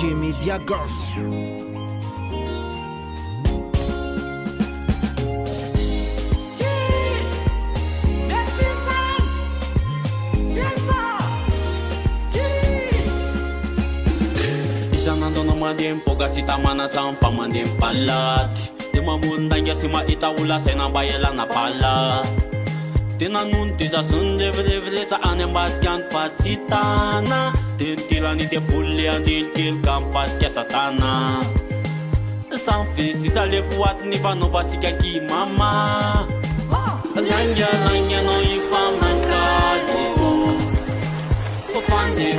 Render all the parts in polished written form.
DJ Media Girls. Mandem poga sita mana champa mandem palati de mamunda ngia sima itaula sena bayela na pala tena nunti za sunde vre za anembat kan patitana tentila ni te fulle andil kil kampat ke satana san fisi sa le fuat ni ba no batika ki mama lanya no ifama kali o fande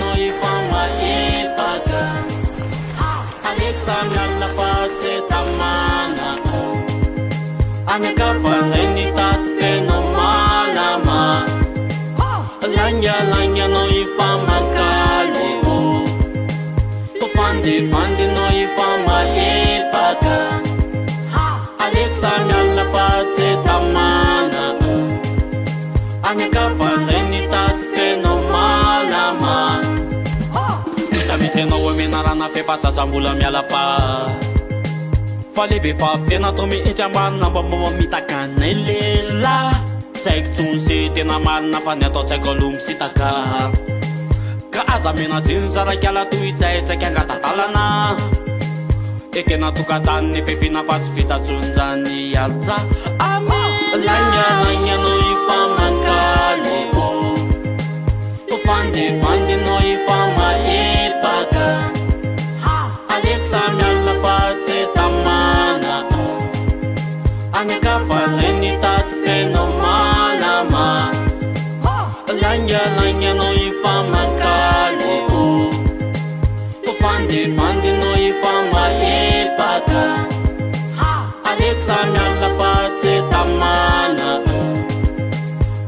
no ifama ipaka Alexandra la pace tamana Aneka fareni tat fenomana ma Lanya no ifama kali O fandi no ifama ipaka Alexandra la pace tamana Aneka fareni tat fenomana ma Tamite no womenara na fe pata zambula miala pa Fale be fa pena to mi echamba na ba mo mi takanelela Sek tun se te na man na pa neto te kolum sitaka Ka azamina tinzara kyala tu itsa etsa kyanga tatalana Eke na tukatani fe fina pat fita tunzani yalza Ami Lanya no ifama kali O fandi no ifama Alexandra la pace tamana Aneka fareni tat fenomana ma Lanya no ifama kali O fandi no ifama ipaka Alexandra la pace tamana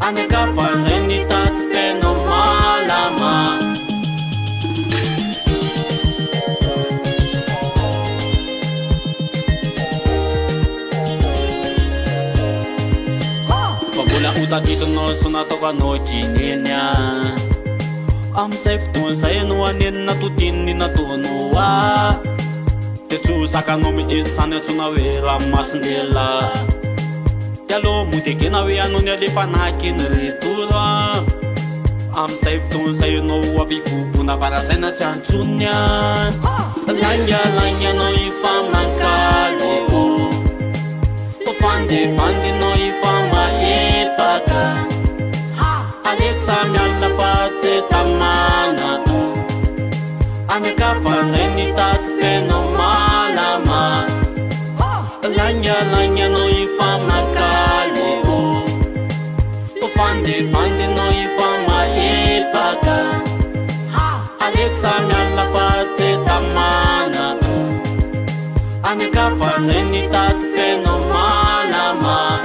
Aneka fareni tat fenomana ma Uta dito no suna to no kinenya I'm safe to say no one na tutin ni na tunua Te tu saka no mi insane suna vera masnela Yalo mute kena we anu ne de panaki no retura I'm safe to say no wa bifu puna para sena chanchunya Lanya no ifama kali O fandi no ifama ipaka Alexandra la pace tamana Aneka fareni tat fenomana ma Lanya no ifama kali O fandi no ifama ipaka Alexandra la pace tamana Aneka fareni tat fenomana ma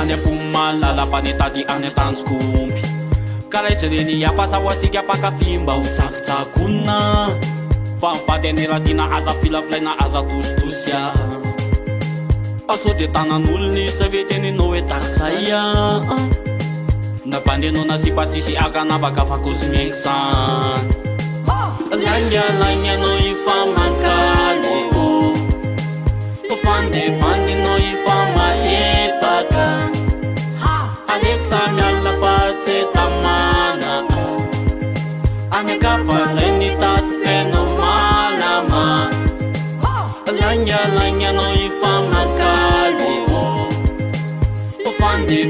Ane pumala la panita di ane tanskumpi Kala sereni ya pasa wasiki ya paka fimba utsak kuna Pampa denira dina aza fila flena aza tustus ya Aso de tana nulni seveteni no etarsaya Na pande no nasipatisi aga na baka fakus meksan Lanya no ifama kali O fandi no ifama ipaka Alexandra la pace tamana Aneka fareni tat fenomana ma Lanya no ifama kali O fandi